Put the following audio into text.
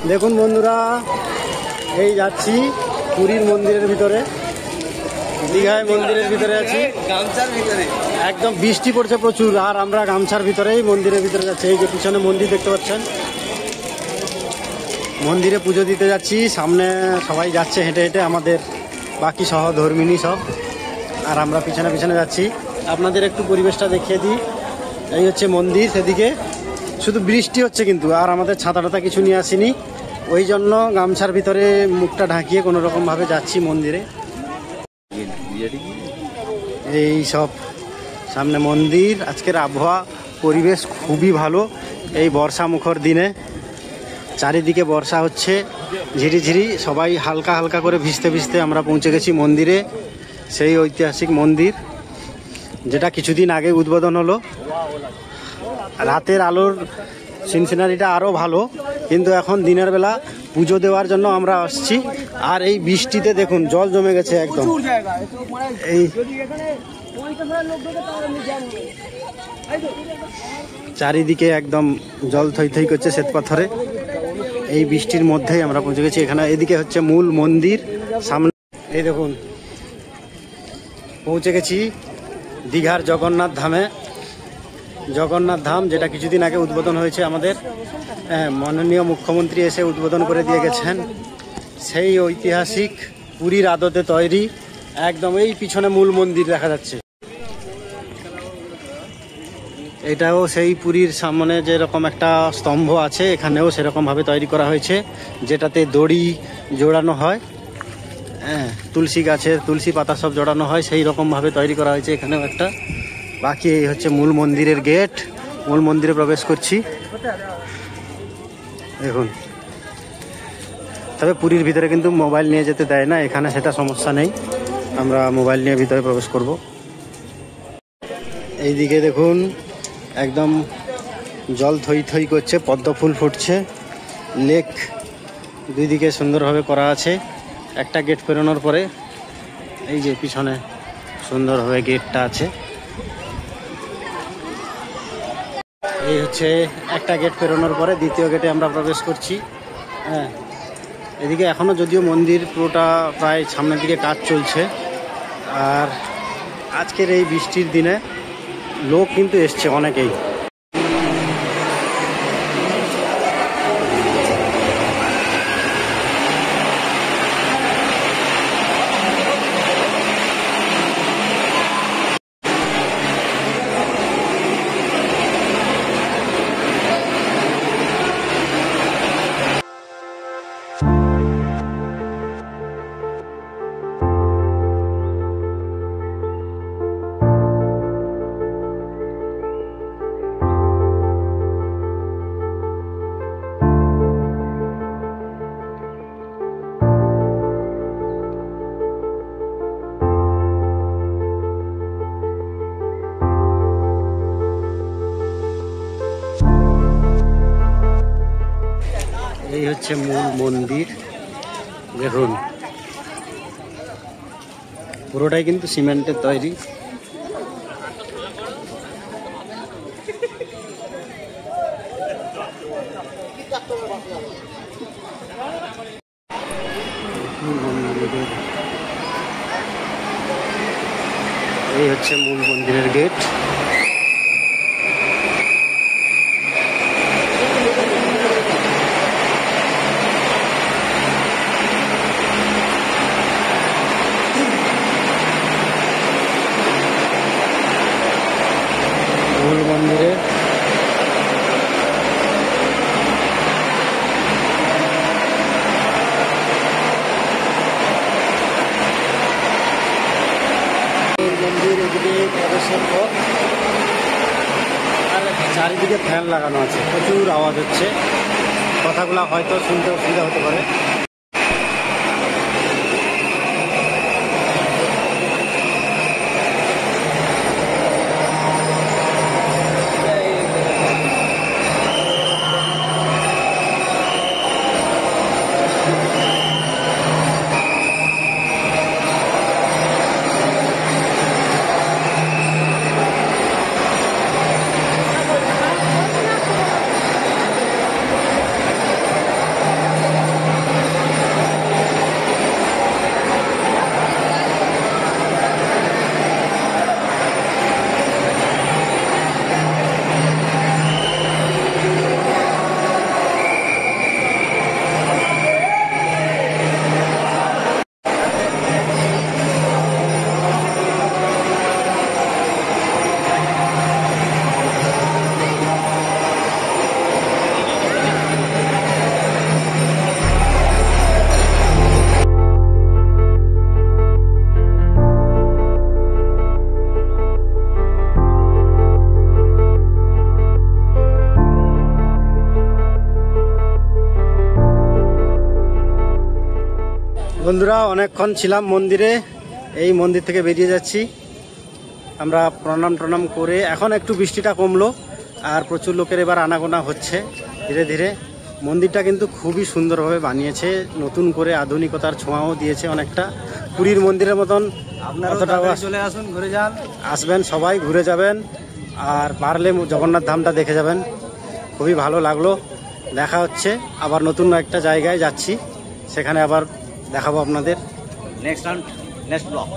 দেখুন বন্ধুরা, এই যাচ্ছি পুরীর মন্দিরের ভিতরে, দীঘায় মন্দিরের ভিতরে আছি, গামছার ভিতরে। একদম বৃষ্টি পড়ছে প্রচুর, আর আমরা গামছার ভিতরেই মন্দিরের ভিতরে যাচ্ছি। এই যে পিছনে মন্দির দেখতে পাচ্ছেন, মন্দিরে পুজো দিতে যাচ্ছি। সামনে সবাই যাচ্ছে হেঁটে হেঁটে, আমাদের বাকি সহধর্মিনী সব, আর আমরা পিছনে পিছনে যাচ্ছি। আপনাদের একটু পরিবেশটা দেখিয়ে দিই। এই হচ্ছে মন্দির, সেদিকে শুধু বৃষ্টি হচ্ছে কিন্তু, আর আমাদের ছাতা টাতা কিছু নিয়ে আসিনি, ওই জন্য গামছার ভিতরে মুখটা ঢাকিয়ে কোনো রকমভাবে যাচ্ছি মন্দিরে। এই সব সামনে মন্দির। আজকের আবহাওয়া পরিবেশ খুবই ভালো, এই বর্ষা মুখর দিনে চারিদিকে বর্ষা হচ্ছে ঝিরিঝিরি, সবাই হালকা হালকা করে ভিজতে ভিজতে আমরা পৌঁছে গেছি মন্দিরে। সেই ঐতিহাসিক মন্দির যেটা কিছুদিন আগে উদ্বোধন হলো। রাতের আলোর সিনসিনারিটা আরও ভালো, কিন্তু এখন দিনের বেলা পুজো দেওয়ার জন্য আমরা আসছি। আর এই বৃষ্টিতে দেখুন জল জমে গেছে একদম, এই চারিদিকে একদম জল থই থই করছে শ্বেতপাথরে। এই বৃষ্টির মধ্যেই আমরা পৌঁছে গেছি এখানে। এদিকে হচ্ছে মূল মন্দির সামনে, এই দেখুন পৌঁছে গেছি দীঘার জগন্নাথ ধামে। জগন্নাথ ধাম যেটা কিছুদিন আগে উদ্বোধন হয়েছে, আমাদের মাননীয় মুখ্যমন্ত্রী এসে উদ্বোধন করে দিয়ে গেছেন। সেই ঐতিহাসিক পুরীর আদতে তৈরি, একদম এই পিছনে মূল মন্দির দেখা যাচ্ছে। এটাও সেই পুরীর সামনে যেরকম একটা স্তম্ভ আছে, এখানেও সেরকমভাবে তৈরি করা হয়েছে, যেটাতে দড়ি জোড়ানো হয়, তুলসী গাছের তুলসী পাতা সব জড়ানো হয়, সেই রকমভাবে তৈরি করা হয়েছে এখানেও একটা। বাকি এই হচ্ছে মূল মন্দিরের গেট, মূল মন্দিরে প্রবেশ করছি দেখুন। তবে পুরীর ভিতরে কিন্তু মোবাইল নিয়ে যেতে দেয় না, এখানে সেটা সমস্যা নেই, আমরা মোবাইল নিয়ে ভিতরে প্রবেশ করব। এইদিকে দেখুন একদম জল থই থই করছে, পদ্ম ফুল ফুটছে, লেক দুই দিকে সুন্দরভাবে করা আছে। একটা গেট পেরোনোর পরে এই যে পিছনে সুন্দরভাবে গেটটা আছে। এই হচ্ছে একটা গেট পেরোনোর পরে দ্বিতীয় গেটে আমরা প্রবেশ করছি। এদিকে এখনও যদিও মন্দির পুরোটা প্রায় সামনের দিকে কাজ চলছে, আর আজকের এই বৃষ্টির দিনে লোক কিন্তু এসছে অনেকেই। এই হচ্ছে মূল মন্দির, দেখুন পুরোটাই কিন্তু সিমেন্টের তৈরি। এই হচ্ছে মূল মন্দিরের গেট। মূল মন্দিরে প্রবেশের পর আর চারিদিকে ফ্যান লাগানো আছে, প্রচুর আওয়াজ হচ্ছে, কথাগুলো হয়তো শুনতে অসুবিধা হতে পারে। বন্ধুরা অনেকক্ষণ ছিলাম মন্দিরে, এই মন্দির থেকে বেরিয়ে যাচ্ছি আমরা প্রণাম টনাম করে। এখন একটু বৃষ্টিটা কমলো আর প্রচুর লোকের এবার আনাগোনা হচ্ছে ধীরে ধীরে। মন্দিরটা কিন্তু খুবই সুন্দরভাবে বানিয়েছে, নতুন করে আধুনিকতার ছোঁয়াও দিয়েছে অনেকটা, পুরীর মন্দিরের মতন। আপনারা চলে আসুন, ঘুরে যান, আসবেন সবাই, ঘুরে যাবেন, আর পারলে জগন্নাথ ধামটা দেখে যাবেন। খুবই ভালো লাগলো। দেখা হচ্ছে আবার নতুন একটা জায়গায় যাচ্ছি, সেখানে আবার দেখাবো আপনাদের নেক্সট ব্লগ।